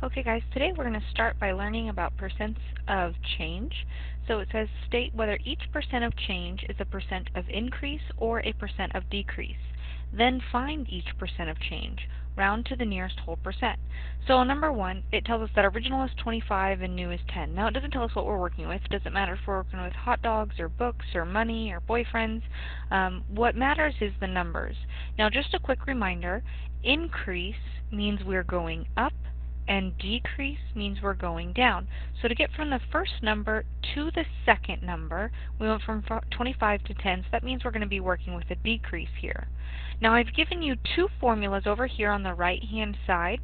Okay guys, today we're going to start by learning about percents of change. So it says state whether each percent of change is a percent of increase or a percent of decrease. Then find each percent of change. Round to the nearest whole percent. So on number 1, it tells us that original is 25 and new is 10. Now it doesn't tell us what we're working with. It doesn't matter if we're working with hot dogs or books or money or boyfriends. What matters is the numbers. Now just a quick reminder, increase means we're going up and decrease means we're going down. So to get from the first number to the second number, we went from 25 to 10, so that means we're going to be working with a decrease here. Now I've given you two formulas over here on the right hand side,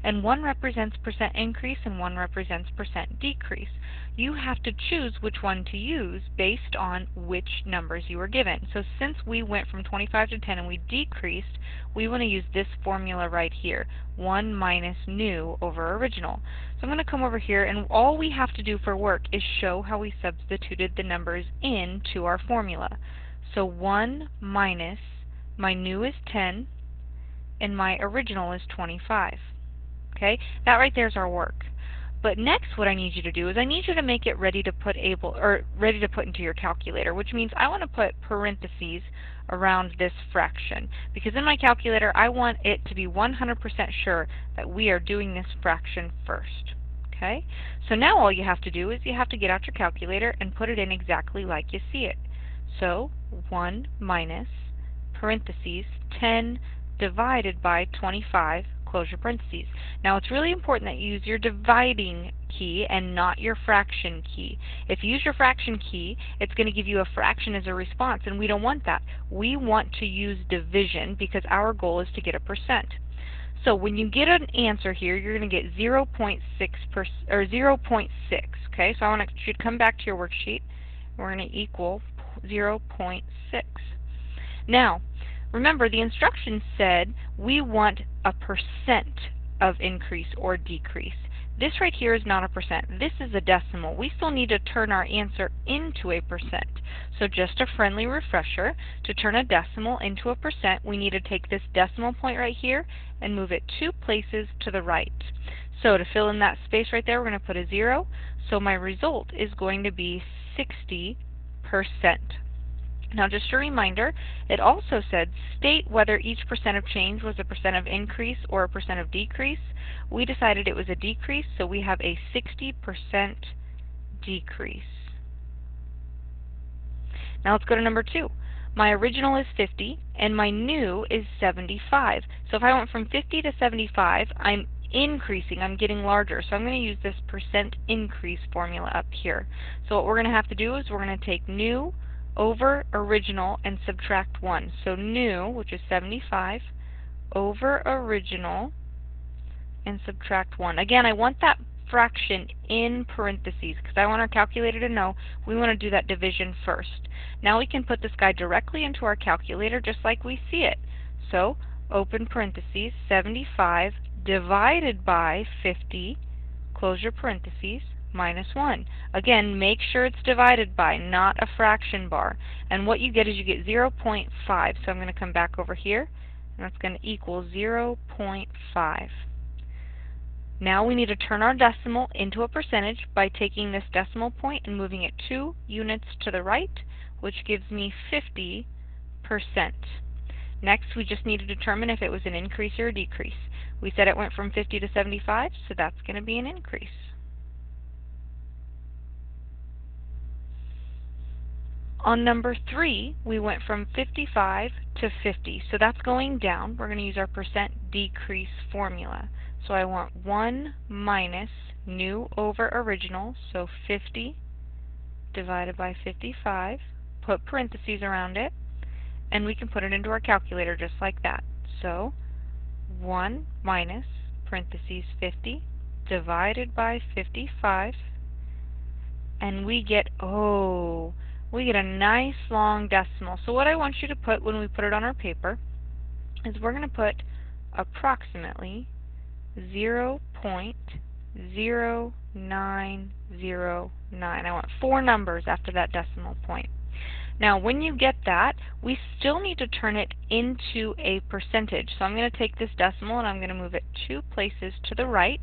and one represents percent increase and one represents percent decrease. You have to choose which one to use based on which numbers you were given. So since we went from 25 to 10 and we decreased, we want to use this formula right here, 1 minus new over original. So I'm going to come over here, and all we have to do for work is show how we substituted the numbers into our formula. So 1 minus, my new is 10, and my original is 25. Okay, that right there is our work. But next what I need you to do is I need you to make it ready to put into your calculator, which means I want to put parentheses around this fraction, because in my calculator I want it to be 100% sure that we are doing this fraction first. Okay? So now all you have to do is you have to get out your calculator and put it in exactly like you see it. So 1 minus parentheses 10 divided by 25, close your parentheses. Now it's really important that you use your dividing key and not your fraction key. If you use your fraction key, it's going to give you a fraction as a response, and we don't want that. We want to use division because our goal is to get a percent. So when you get an answer here, you're going to get 0.6 or 0.6. Okay, so I want you to come back to your worksheet. We're going to equal 0.6. Now, remember, the instructions said we want a percent of increase or decrease. This right here is not a percent. This is a decimal. We still need to turn our answer into a percent. So just a friendly refresher, to turn a decimal into a percent, we need to take this decimal point right here and move it 2 places to the right. So to fill in that space right there, we're going to put a 0. So my result is going to be 60%. Now just a reminder, it also said state whether each percent of change was a percent of increase or a percent of decrease. We decided it was a decrease, so we have a 60% decrease. Now let's go to number 2. My original is 50 and my new is 75. So if I went from 50 to 75, I'm increasing, I'm getting larger. So I'm going to use this percent increase formula up here. So what we're going to have to do is we're going to take new over original and subtract 1. So new, which is 75, over original and subtract 1. Again, I want that fraction in parentheses because I want our calculator to know we want to do that division first. Now we can put this guy directly into our calculator just like we see it. So open parentheses, 75 divided by 50, close your parentheses, minus 1. Again, make sure it's divided by, not a fraction bar. And what you get is you get 0.5. So I'm going to come back over here, and that's going to equal 0.5. Now we need to turn our decimal into a percentage by taking this decimal point and moving it 2 units to the right, which gives me 50%. Next, we just need to determine if it was an increase or a decrease. We said it went from 50 to 75, so that's going to be an increase. On number 3, we went from 55 to 50, so that's going down. We're going to use our percent decrease formula. So I want 1 minus new over original, so 50 divided by 55, put parentheses around it, and we can put it into our calculator just like that. So 1 minus parentheses 50 divided by 55, and we get, we get a nice long decimal. So what I want you to put when we put it on our paper is we're going to put approximately 0.0909. I want 4 numbers after that decimal point. Now when you get that, we still need to turn it into a percentage. So I'm going to take this decimal and I'm going to move it 2 places to the right.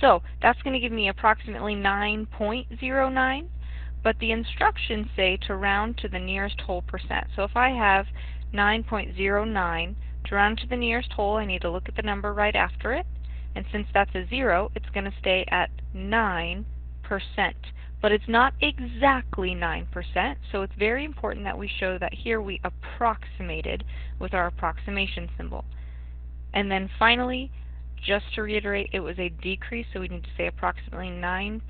So that's going to give me approximately 9.09, but the instructions say to round to the nearest whole percent. So if I have 9.09, to round to the nearest whole, I need to look at the number right after it, and since that's a 0, it's going to stay at 9%. But it's not exactly 9%, so it's very important that we show that here we approximated with our approximation symbol. And then finally, just to reiterate, it was a decrease, so we need to say approximately 9%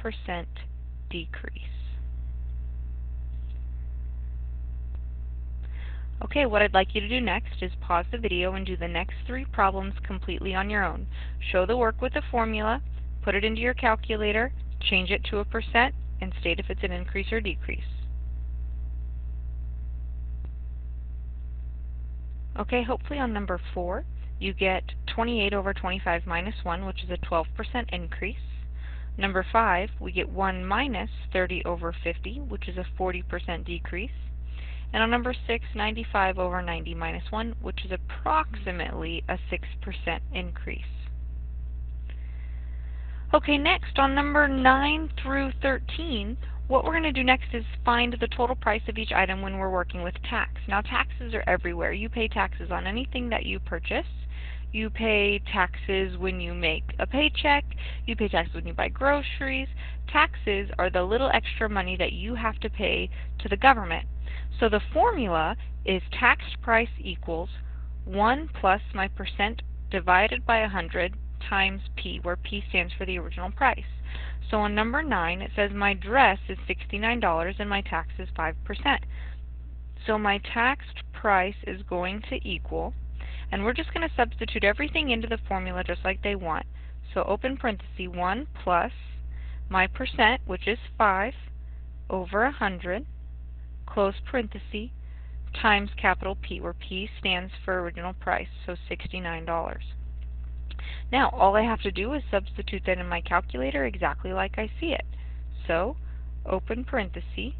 decrease. Okay, what I'd like you to do next is pause the video and do the next 3 problems completely on your own. Show the work with the formula, put it into your calculator, change it to a percent, and state if it's an increase or decrease. Okay, hopefully on number 4, you get 28 over 25 minus 1, which is a 12% increase. Number 5, we get 1 minus 30 over 50, which is a 40% decrease. And on number 6, 95 over 90 minus 1, which is approximately a 6% increase. Okay, next on number 9 through 13, what we're going to do next is find the total price of each item when we're working with tax. Now taxes are everywhere. You pay taxes on anything that you purchase. You pay taxes when you make a paycheck. You pay taxes when you buy groceries. Taxes are the little extra money that you have to pay to the government. So the formula is tax price equals 1 plus my percent divided by 100 times P, where P stands for the original price. So on number 9, it says my dress is $69 and my tax is 5%. So my taxed price is going to equal, and we're just going to substitute everything into the formula just like they want. So open parenthesis, 1 plus my percent, which is 5, over 100, close parenthesis, times capital P, where P stands for original price, so $69. Now, all I have to do is substitute that in my calculator exactly like I see it. So, open parenthesis,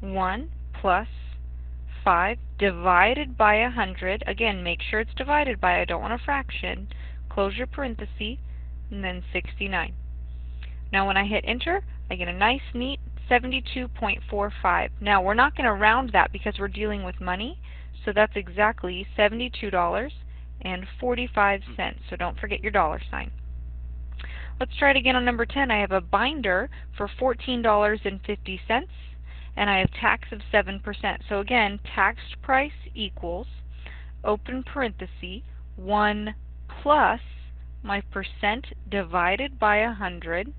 1 plus 5 divided by 100. Again, make sure it's divided by, I don't want a fraction. Close your parenthesis, and then 69. Now, when I hit enter, I get a nice, neat 72.45. Now, we're not going to round that because we're dealing with money, so that's exactly $72.45. So don't forget your dollar sign. Let's try it again on number 10. I have a binder for $14.50, and I have tax of 7%. So again, taxed price equals, open parenthesis, 1 plus my percent divided by 100,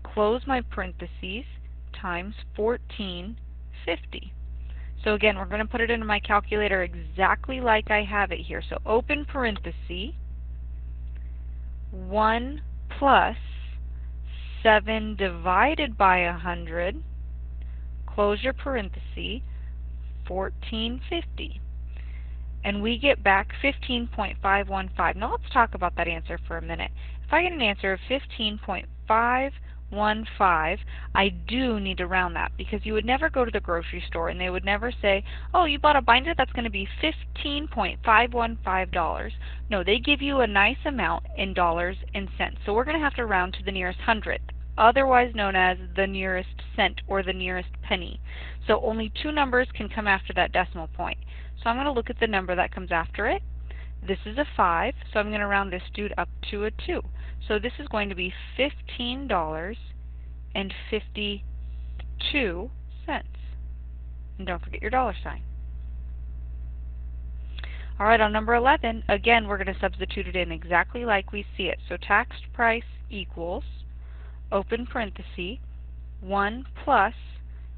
close my parentheses, times 1450. So again, we're going to put it into my calculator exactly like I have it here. So open parenthesis, 1 plus 7 divided by 100, close your parenthesis, 1450. And we get back 15.515. Now let's talk about that answer for a minute. If I get an answer of 15.515, I do need to round that, because you would never go to the grocery store and they would never say, oh, you bought a binder that's going to be $15.515. No, they give you a nice amount in dollars and cents. So we're going to have to round to the nearest hundredth, otherwise known as the nearest cent or the nearest penny. So only 2 numbers can come after that decimal point. So I'm going to look at the number that comes after it. This is a 5, so I'm going to round this dude up to a 2. So this is going to be $15.52. And don't forget your dollar sign. Alright, on number 11, again, we're going to substitute it in exactly like we see it. So taxed price equals, open parenthesis, 1 plus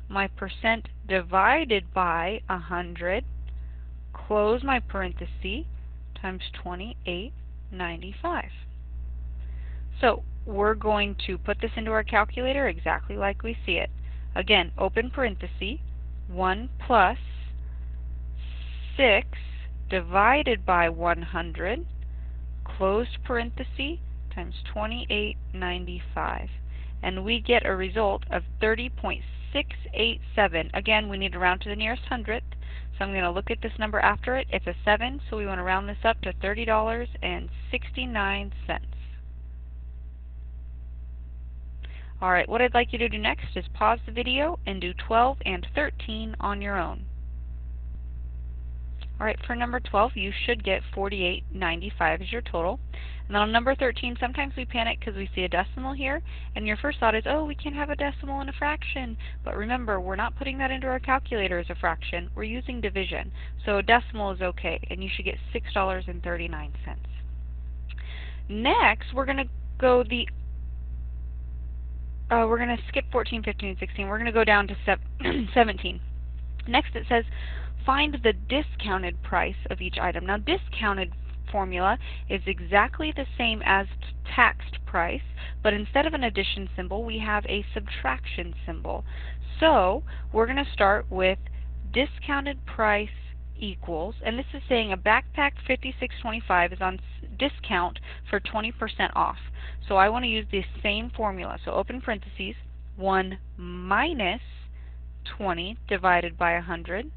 my percent divided by 100, close my parenthesis, times 28.95. So we're going to put this into our calculator exactly like we see it. Again, open parenthesis, 1 plus 6 divided by 100, closed parenthesis, times 28.95. And we get a result of 30.687. Again, we need to round to the nearest hundredth. So I'm going to look at this number after it. It's a 7, so we want to round this up to $30.69. Alright, what I'd like you to do next is pause the video and do 12 and 13 on your own. Alright, for number 12, you should get 48.95 as your total. And then on number 13, sometimes we panic because we see a decimal here, and your first thought is, oh, we can't have a decimal in a fraction. But remember, we're not putting that into our calculator as a fraction. We're using division. So a decimal is okay, and you should get $6.39. Next, we're going to go we're going to skip 14, 15, and 16. We're going to go down to 17. Next it says, find the discounted price of each item. Now, discounted formula is exactly the same as taxed price, but instead of an addition symbol, we have a subtraction symbol. So, we're going to start with discounted price equals, and this is saying a backpack 56.25 is on discount for 20% off. So I want to use the same formula. So open parentheses, 1 minus 20 divided by 100,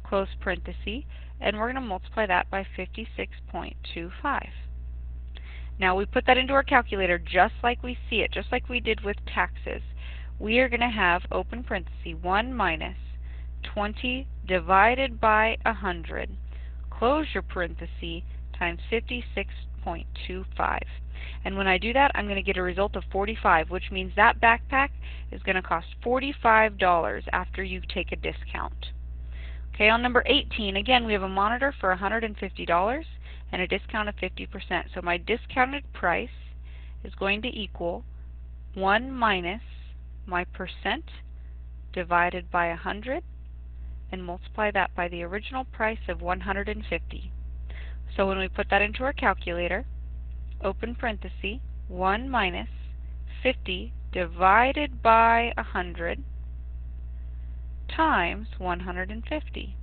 close parenthesis, and we're going to multiply that by 56.25. Now we put that into our calculator just like we see it, just like we did with taxes. We are going to have, open parenthesis, 1 minus 20 divided by 100, close your parenthesis, times 56.25. And when I do that, I'm going to get a result of 45, which means that backpack is going to cost $45 after you take a discount. Okay, on number 18, again, we have a monitor for $150 and a discount of 50%. So my discounted price is going to equal 1 minus my percent divided by 100, and multiply that by the original price of 150. So when we put that into our calculator, open parenthesis, 1 minus 50 divided by 100 times 150,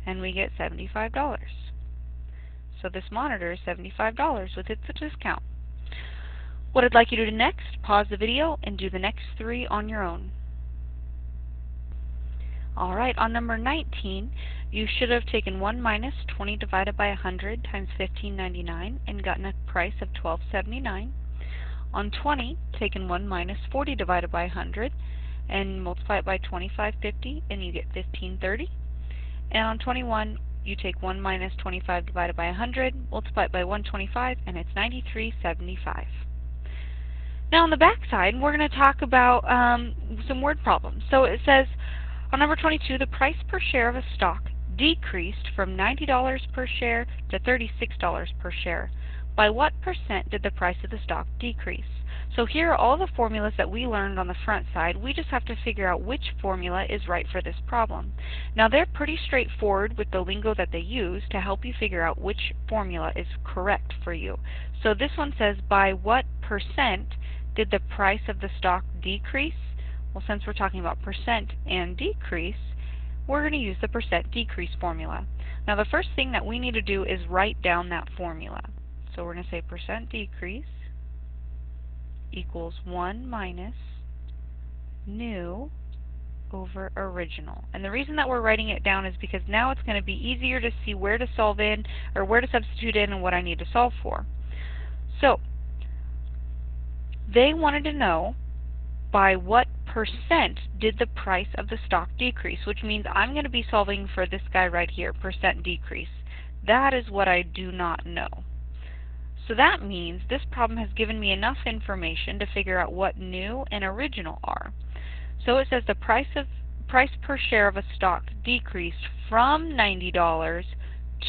and we get $75. So this monitor is $75 with its discount. What I'd like you to do next, pause the video and do the next 3 on your own. Alright, on number 19, you should have taken 1 minus 20 divided by 100 times 15.99 and gotten a price of $12.79. On 20, taken 1 minus 40 divided by 100 and multiply it by 25.50 and you get $15.30. And on 21, you take 1 minus 25 divided by 100, multiply it by 125, and it's $93.75. Now on the back side, we're going to talk about some word problems. So it says, on number 22, the price per share of a stock decreased from $90 per share to $36 per share. By what percent did the price of the stock decrease? So here are all the formulas that we learned on the front side. We just have to figure out which formula is right for this problem. Now they're pretty straightforward with the lingo that they use to help you figure out which formula is correct for you. So this one says, by what percent did the price of the stock decrease? Well, since we're talking about percent and decrease, we're going to use the percent decrease formula. Now the first thing that we need to do is write down that formula. So we're going to say percent decrease equals 1 minus new over original. And the reason that we're writing it down is because now it's going to be easier to see where to solve in, or where to substitute in, and what I need to solve for. So they wanted to know by what percent did the price of the stock decrease, which means I'm going to be solving for this guy right here, percent decrease. That is what I do not know. So that means this problem has given me enough information to figure out what new and original are. So it says the price per share of a stock decreased from $90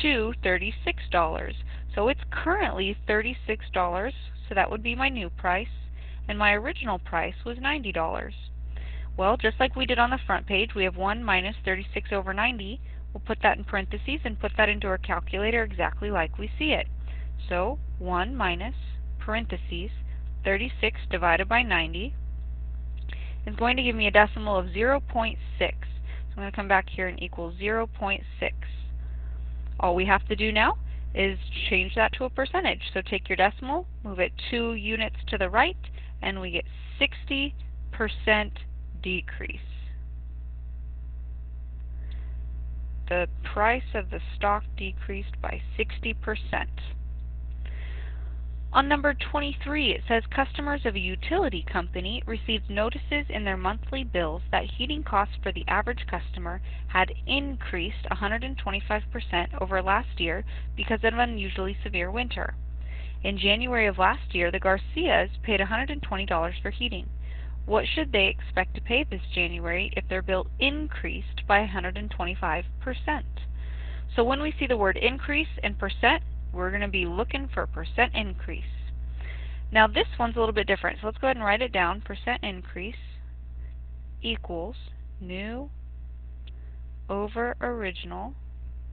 to $36. So it's currently $36, so that would be my new price, and my original price was $90. Well, just like we did on the front page, we have 1 minus 36 over 90. We'll put that in parentheses and put that into our calculator exactly like we see it. So 1 minus parentheses 36 divided by 90 is going to give me a decimal of 0.6. So I'm going to come back here and equal 0.6. All we have to do now is change that to a percentage. So take your decimal, move it 2 units to the right, and we get 60% decrease. The price of the stock decreased by 60%. On number 23, it says customers of a utility company received notices in their monthly bills that heating costs for the average customer had increased 125% over last year because of an unusually severe winter. In January of last year, the Garcias paid $120 for heating. What should they expect to pay this January if their bill increased by 125%? So when we see the word increase and percent, we're going to be looking for percent increase. Now this one's a little bit different, so let's go ahead and write it down. Percent increase equals new over original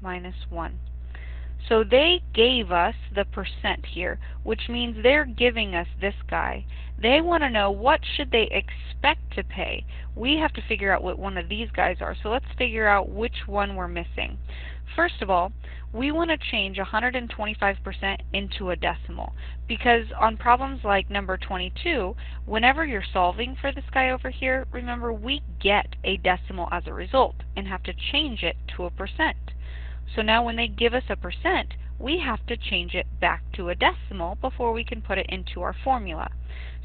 minus 1. So they gave us the percent here, which means they're giving us this guy. They want to know what should they expect to pay. We have to figure out what one of these guys are, so let's figure out which one we're missing. First of all, we want to change 125% into a decimal, because on problems like number 22, whenever you're solving for this guy over here, remember we get a decimal as a result and have to change it to a percent. So now when they give us a percent, we have to change it back to a decimal before we can put it into our formula.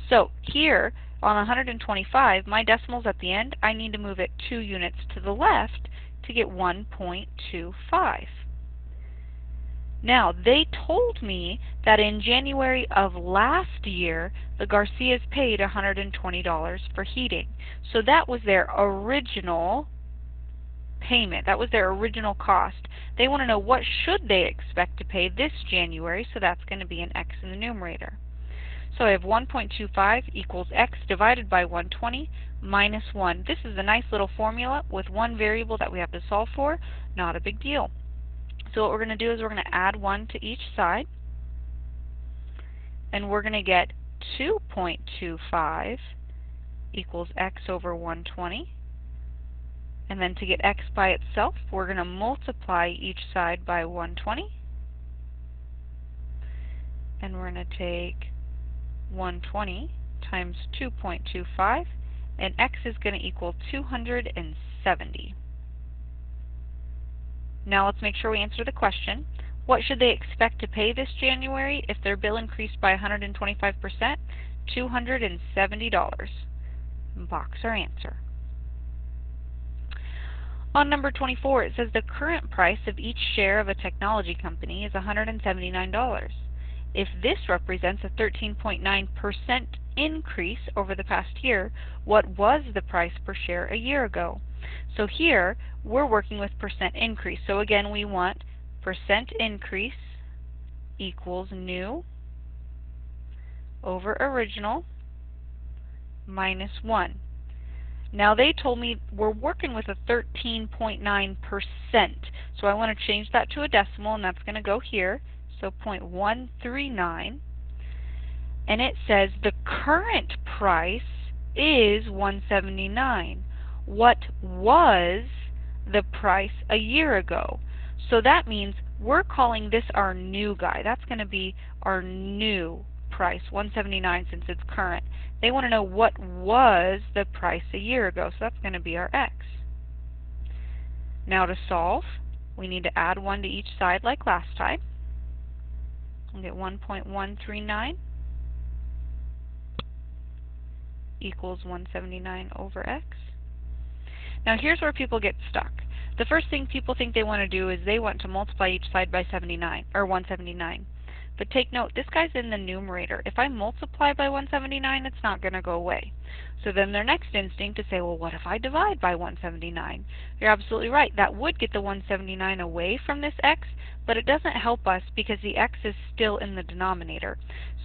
So here on 125, my decimal's at the end. I need to move it 2 units to the left to get 1.25. Now, they told me that in January of last year, the Garcias paid $120 for heating. So that was their original payment. That was their original cost. They want to know what should they expect to pay this January, so that's going to be an x in the numerator. So I have 1.25 equals x divided by 120 minus 1. This is a nice little formula with one variable that we have to solve for. Not a big deal. So what we're going to do is we're going to add 1 to each side, and we're going to get 2.25 equals x over 120. And then to get x by itself, we're going to multiply each side by 120. And we're going to take 120 times 2.25, and x is going to equal 270. Now let's make sure we answer the question. What should they expect to pay this January if their bill increased by 125%? $270. Box our answer. On number 24, it says the current price of each share of a technology company is $179. If this represents a 13.9% increase over the past year, what was the price per share a year ago? So here, we're working with percent increase. So again, we want percent increase equals new over original minus 1. Now they told me we're working with a 13.9%, so I want to change that to a decimal, and that's going to go here, so 0.139, and it says the current price is $179. What was the price a year ago? So that means we're calling this our new guy. That's going to be our new price, $179, since it's current. They want to know what was the price a year ago, so that's going to be our x. Now to solve, we need to add 1 to each side like last time. We'll get 1.139 equals 179 over x. Now here's where people get stuck. The first thing people think they want to do is they want to multiply each side by 79, or 179. But take note, this guy's in the numerator. If I multiply by 179, it's not going to go away. So then their next instinct is to say, well, what if I divide by 179? You're absolutely right. That would get the 179 away from this x, but it doesn't help us because the x is still in the denominator.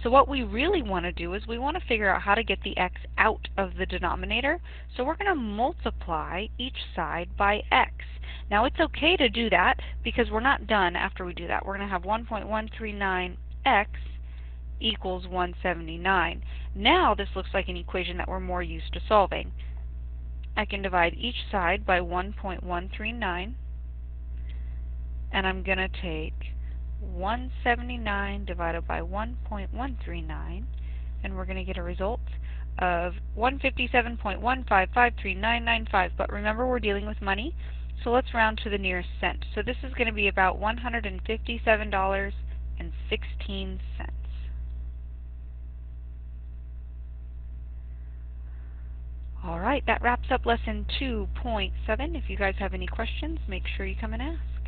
So what we really want to do is we want to figure out how to get the x out of the denominator. So we're going to multiply each side by x. Now it's okay to do that because we're not done after we do that. We're going to have 1.139x equals 179. Now this looks like an equation that we're more used to solving. I can divide each side by 1.139, and I'm going to take 179 divided by 1.139, and we're going to get a result of 157.1553995. But remember, we're dealing with money, so let's round to the nearest cent. So this is going to be about $157.16. Alright, that wraps up lesson 2.7. If you guys have any questions, make sure you come and ask.